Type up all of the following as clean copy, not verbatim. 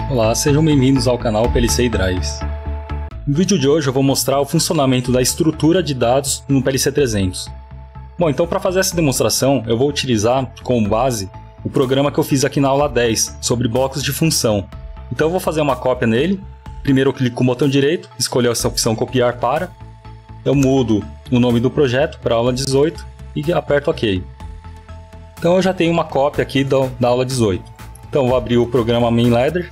Olá, sejam bem-vindos ao canal PLC Drives. No vídeo de hoje eu vou mostrar o funcionamento da estrutura de dados no PLC 300. Bom, então para fazer essa demonstração eu vou utilizar como base o programa que eu fiz aqui na aula 10 sobre blocos de função. Então eu vou fazer uma cópia nele. Primeiro eu clico com o botão direito, escolho essa opção copiar para. Eu mudo o nome do projeto para aula 18 e aperto OK. Então eu já tenho uma cópia aqui da aula 18. Então eu vou abrir o programa MainLadder.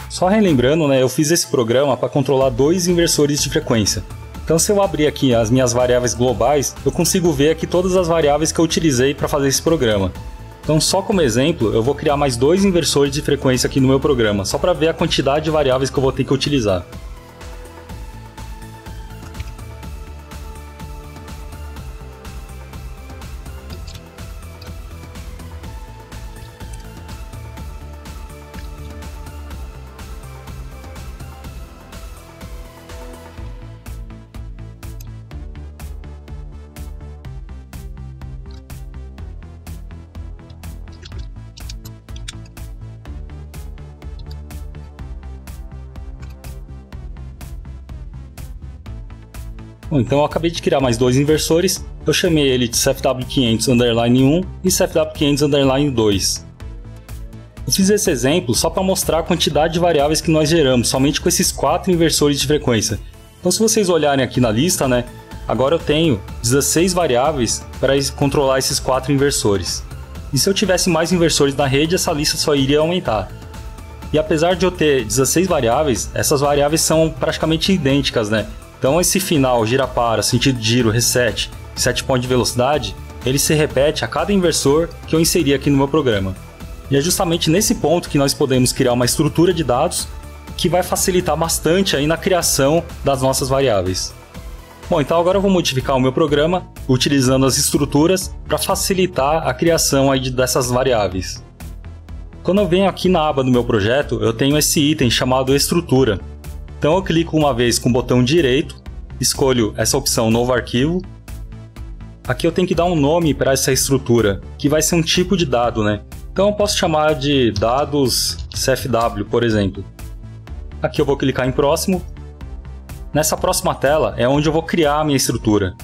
Só relembrando, eu fiz esse programa para controlar dois inversores de frequência. Então se eu abrir aqui as minhas variáveis globais, eu consigo ver aqui todas as variáveis que eu utilizei para fazer esse programa. Então só como exemplo, eu vou criar mais dois inversores de frequência aqui no meu programa, só para ver a quantidade de variáveis que eu vou ter que utilizar. Bom, então eu acabei de criar mais dois inversores, eu chamei ele de CFW500_1 e CFW500_2. Eu fiz esse exemplo só para mostrar a quantidade de variáveis que nós geramos, somente com esses 4 inversores de frequência. Então se vocês olharem aqui na lista, agora eu tenho 16 variáveis para controlar esses 4 inversores. E se eu tivesse mais inversores na rede, essa lista só iria aumentar. E apesar de eu ter 16 variáveis, essas variáveis são praticamente idênticas, Então esse final, gira para, sentido de giro, reset, set point de velocidade, ele se repete a cada inversor que eu inseri aqui no meu programa. E é justamente nesse ponto que nós podemos criar uma estrutura de dados que vai facilitar bastante aí na criação das nossas variáveis. Bom, então agora eu vou modificar o meu programa utilizando as estruturas para facilitar a criação aí dessas variáveis. Quando eu venho aqui na aba do meu projeto, eu tenho esse item chamado estrutura. Então eu clico uma vez com o botão direito, escolho essa opção Novo Arquivo. Aqui eu tenho que dar um nome para essa estrutura, que vai ser um tipo de dado, Então eu posso chamar de dados CFW, por exemplo. Aqui eu vou clicar em próximo. Nessa próxima tela é onde eu vou criar a minha estrutura.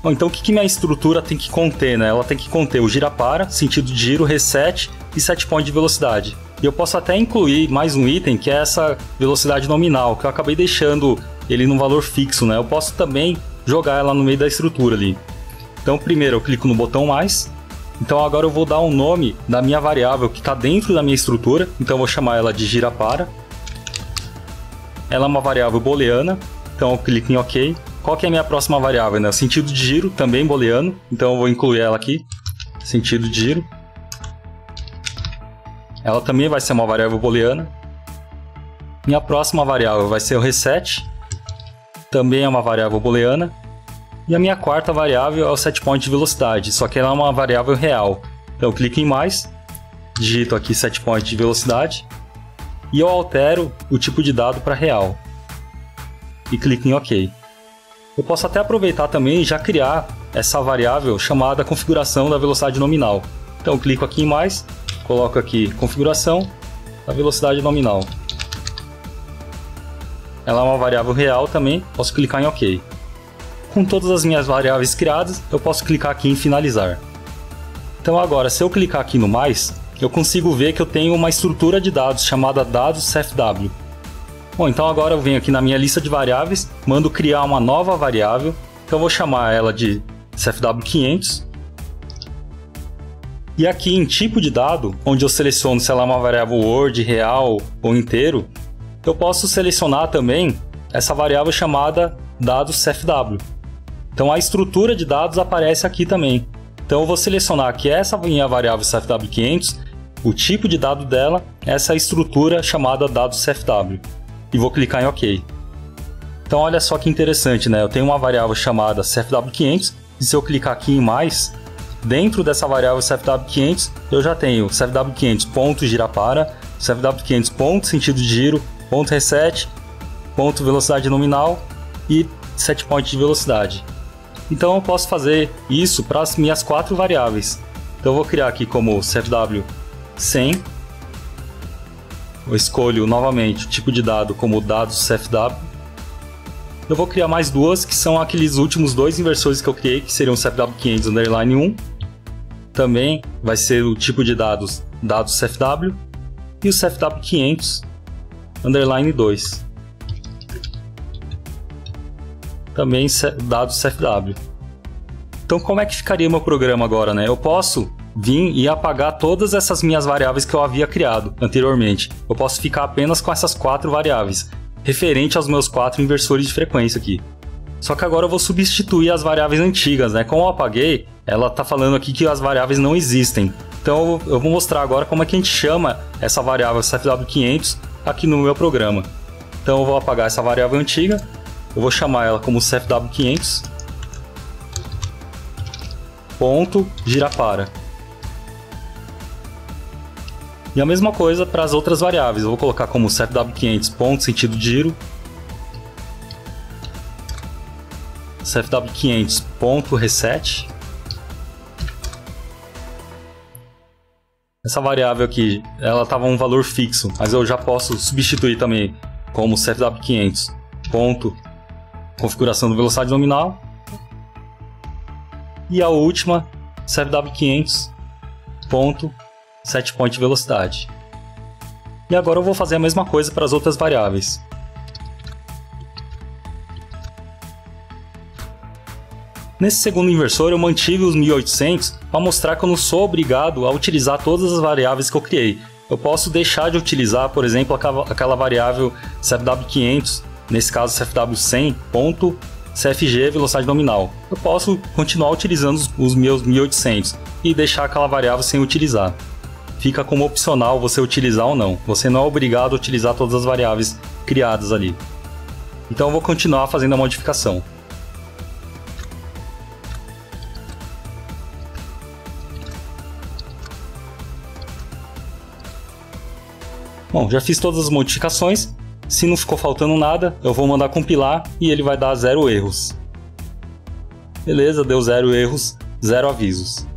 Bom, então o que minha estrutura tem que conter? Ela tem que conter o gira para, sentido de giro, reset e set point de velocidade. E eu posso até incluir mais um item, que é essa velocidade nominal, que eu acabei deixando ele num valor fixo, Eu posso também jogar ela no meio da estrutura ali. Então primeiro eu clico no botão mais. Então agora eu vou dar um nome da minha variável que está dentro da minha estrutura. Então eu vou chamar ela de gira para. Ela é uma variável booleana, então eu clico em OK. Qual que é a minha próxima variável? O sentido de giro, também booleano, então eu vou incluir ela aqui. Sentido de giro. Ela também vai ser uma variável booleana. Minha próxima variável vai ser o reset. Também é uma variável booleana. E a minha quarta variável é o set point de velocidade, só que ela é uma variável real. Então eu clico em mais, digito aqui set point de velocidade e eu altero o tipo de dado para real. E clico em OK. Eu posso até aproveitar também e já criar essa variável chamada configuração da velocidade nominal. Então eu clico aqui em mais, coloco aqui configuração da velocidade nominal. Ela é uma variável real também, posso clicar em OK. Com todas as minhas variáveis criadas, eu posso clicar aqui em finalizar. Então agora, se eu clicar aqui no mais, eu consigo ver que eu tenho uma estrutura de dados chamada dados CFW. Bom, então agora eu venho aqui na minha lista de variáveis, mando criar uma nova variável, então eu vou chamar ela de CFW500. E aqui em tipo de dado, onde eu seleciono se ela é uma variável Word, real ou inteiro, eu posso selecionar também essa variável chamada dados CFW. Então a estrutura de dados aparece aqui também. Então eu vou selecionar que essa minha variável CFW500, o tipo de dado dela, essa estrutura chamada dados CFW. E vou clicar em OK. Então olha só que interessante, Eu tenho uma variável chamada CFW500 e se eu clicar aqui em mais, dentro dessa variável CFW500, eu já tenho CFW500.girapara, CFW500. Sentido de giro, .reset, .velocidade nominal e set point de velocidade. Então eu posso fazer isso para as minhas 4 variáveis. Então eu vou criar aqui como CFW 100 eu escolho novamente o tipo de dado como dados CFW. Eu vou criar mais duas, que são aqueles últimos dois inversores que eu criei, que seriam o CFW500_1. Também vai ser o tipo de dados CFW. E o CFW500_2. Também dados CFW. Então como é que ficaria meu programa agora, né? Eu posso vir e apagar todas essas minhas variáveis que eu havia criado anteriormente. Eu posso ficar apenas com essas 4 variáveis, referente aos meus 4 inversores de frequência aqui. Só que agora eu vou substituir as variáveis antigas, né? Como eu apaguei, ela está falando aqui que as variáveis não existem. Então eu vou mostrar agora como é que a gente chama essa variável CFW500 aqui no meu programa. Então eu vou apagar essa variável antiga, eu vou chamar ela como CFW500 ponto girapara. E a mesma coisa para as outras variáveis. Eu vou colocar como CFW500 ponto sentido de giro, CFW500 ponto reset. Essa variável aqui, ela estava um valor fixo, mas eu já posso substituir também como CFW500 ponto configuração do velocidade nominal. E a última, CFW500 ponto set point de velocidade. E agora eu vou fazer a mesma coisa para as outras variáveis. Nesse segundo inversor eu mantive os 1800 para mostrar que eu não sou obrigado a utilizar todas as variáveis que eu criei. Eu posso deixar de utilizar, por exemplo, aquela variável CFW500, nesse caso CFW100 ponto CFG velocidade nominal. Eu posso continuar utilizando os meus 1800 e deixar aquela variável sem utilizar. Fica como opcional você utilizar ou não. Você não é obrigado a utilizar todas as variáveis criadas ali. Então eu vou continuar fazendo a modificação. Bom, já fiz todas as modificações. Se não ficou faltando nada, eu vou mandar compilar e ele vai dar 0 erros. Beleza, deu 0 erros, 0 avisos.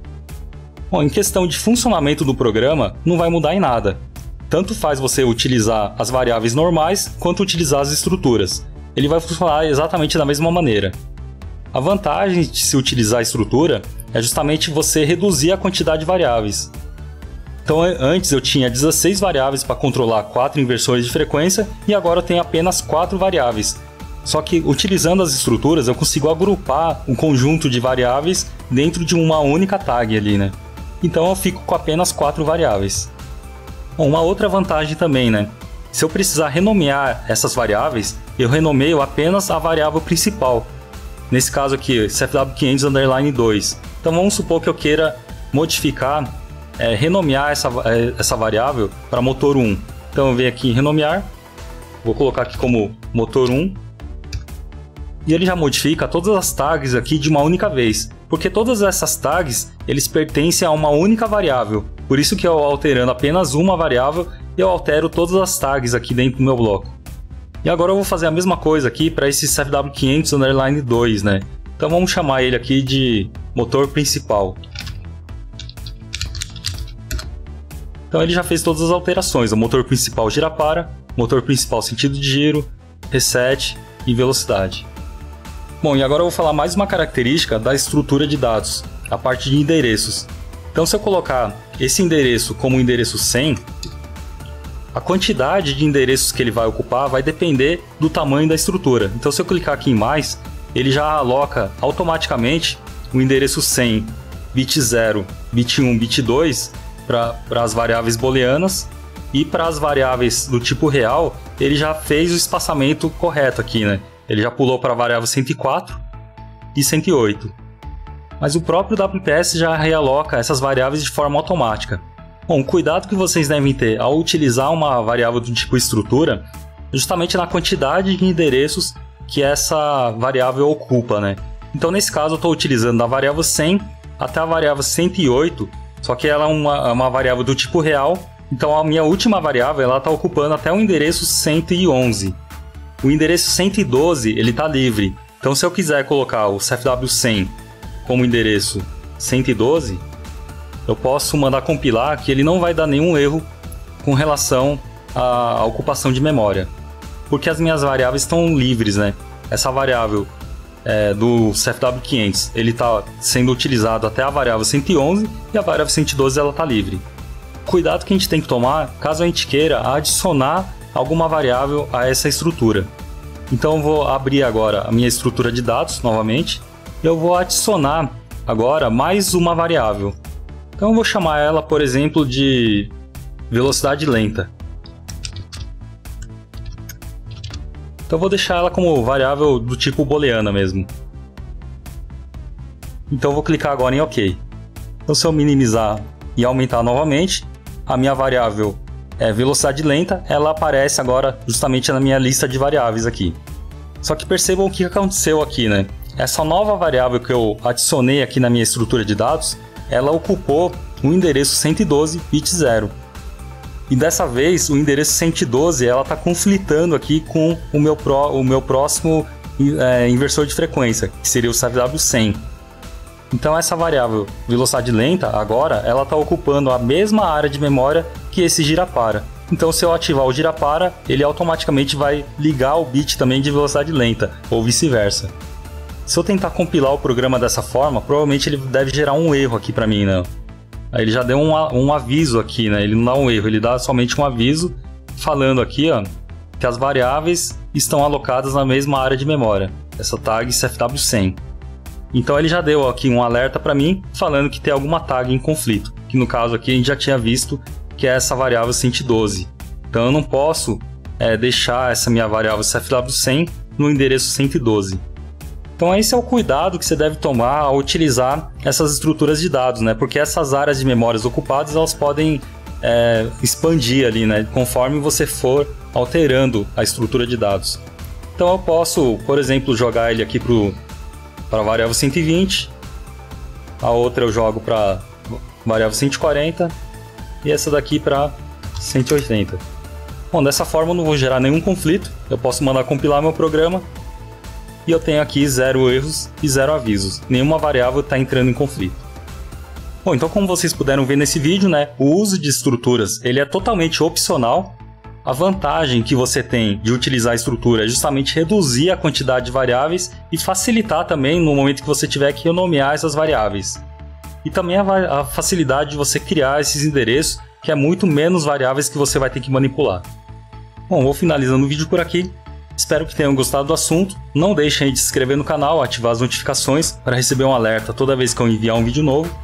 Bom, em questão de funcionamento do programa, não vai mudar em nada. Tanto faz você utilizar as variáveis normais, quanto utilizar as estruturas. Ele vai funcionar exatamente da mesma maneira. A vantagem de se utilizar a estrutura é justamente você reduzir a quantidade de variáveis. Então antes eu tinha 16 variáveis para controlar 4 inversores de frequência e agora eu tenho apenas 4 variáveis. Só que utilizando as estruturas eu consigo agrupar um conjunto de variáveis dentro de uma única tag ali, né? Então eu fico com apenas 4 variáveis. Bom, uma outra vantagem também, né? Se eu precisar renomear essas variáveis, eu renomeio apenas a variável principal. Nesse caso aqui, CFW500_2. Então vamos supor que eu queira modificar, renomear essa variável para motor 1. Então eu venho aqui em renomear, vou colocar aqui como motor 1. E ele já modifica todas as tags aqui de uma única vez, porque todas essas tags eles pertencem a uma única variável. Por isso que eu alterando apenas uma variável, eu altero todas as tags aqui dentro do meu bloco. E agora eu vou fazer a mesma coisa aqui para esse CFW500_2, né? Então vamos chamar ele aqui de motor principal. Então ele já fez todas as alterações, o motor principal girapara, motor principal sentido de giro, reset e velocidade. Bom, e agora eu vou falar mais uma característica da estrutura de dados, a parte de endereços. Então se eu colocar esse endereço como endereço 100, a quantidade de endereços que ele vai ocupar vai depender do tamanho da estrutura. Então se eu clicar aqui em mais, ele já aloca automaticamente o endereço 100, bit 0, bit 1, bit 2 para as variáveis booleanas, e para as variáveis do tipo real, ele já fez o espaçamento correto aqui, né? Ele já pulou para a variável 104 e 108. Mas o próprio WPS já realoca essas variáveis de forma automática. Bom, o cuidado que vocês devem ter ao utilizar uma variável do tipo estrutura é justamente na quantidade de endereços que essa variável ocupa, né? Então nesse caso eu estou utilizando da variável 100 até a variável 108, só que ela é uma variável do tipo real, então a minha última variável está ocupando até o endereço 111. O endereço 112 ele está livre, então se eu quiser colocar o CFW100 como endereço 112, eu posso mandar compilar que ele não vai dar nenhum erro com relação a ocupação de memória, porque as minhas variáveis estão livres, né? Essa variável do CFW500, ele está sendo utilizado até a variável 111 e a variável 112 ela está livre. Cuidado que a gente tem que tomar caso a gente queira adicionar alguma variável a essa estrutura. Então eu vou abrir agora a minha estrutura de dados novamente e eu vou adicionar agora mais uma variável. Então eu vou chamar ela, por exemplo, de velocidade lenta. Então eu vou deixar ela como variável do tipo booleana mesmo. Então eu vou clicar agora em OK. Então se eu minimizar e aumentar novamente, a minha variável velocidade lenta, ela aparece agora justamente na minha lista de variáveis aqui. Só que percebam o que aconteceu aqui, né? Essa nova variável que eu adicionei aqui na minha estrutura de dados, ela ocupou o endereço 112 bit 0. E dessa vez o endereço 112 ela está conflitando aqui com o meu próximo inversor de frequência, que seria o CFW100. Então essa variável velocidade lenta agora ela está ocupando a mesma área de memória que esse girapara. Então se eu ativar o girapara, ele automaticamente vai ligar o bit também de velocidade lenta, ou vice-versa. Se eu tentar compilar o programa dessa forma, provavelmente ele deve gerar um erro aqui para mim, né? Aí ele já deu um aviso aqui, né? Ele não dá um erro, ele dá somente um aviso falando aqui, ó, que as variáveis estão alocadas na mesma área de memória, essa tag CFW100. Então ele já deu aqui um alerta para mim falando que tem alguma tag em conflito, que no caso aqui a gente já tinha visto que é essa variável 112. Então eu não posso deixar essa minha variável CFW100 no endereço 112. Então esse é o cuidado que você deve tomar ao utilizar essas estruturas de dados, né? Porque essas áreas de memórias ocupadas elas podem expandir ali, né? Conforme você for alterando a estrutura de dados. Então eu posso, por exemplo, jogar ele aqui para a variável 120, a outra eu jogo para variável 140 e essa daqui para 180. Bom, dessa forma eu não vou gerar nenhum conflito, eu posso mandar compilar meu programa e eu tenho aqui 0 erros e 0 avisos, nenhuma variável está entrando em conflito. Bom, então como vocês puderam ver nesse vídeo, né, o uso de estruturas ele é totalmente opcional. A vantagem que você tem de utilizar a estrutura é justamente reduzir a quantidade de variáveis e facilitar também no momento que você tiver que nomear essas variáveis. E também a facilidade de você criar esses endereços, que é muito menos variáveis que você vai ter que manipular. Bom, vou finalizando o vídeo por aqui. Espero que tenham gostado do assunto. Não deixem de se inscrever no canal, ativar as notificações para receber um alerta toda vez que eu enviar um vídeo novo.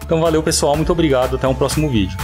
Então valeu pessoal, muito obrigado, até um próximo vídeo.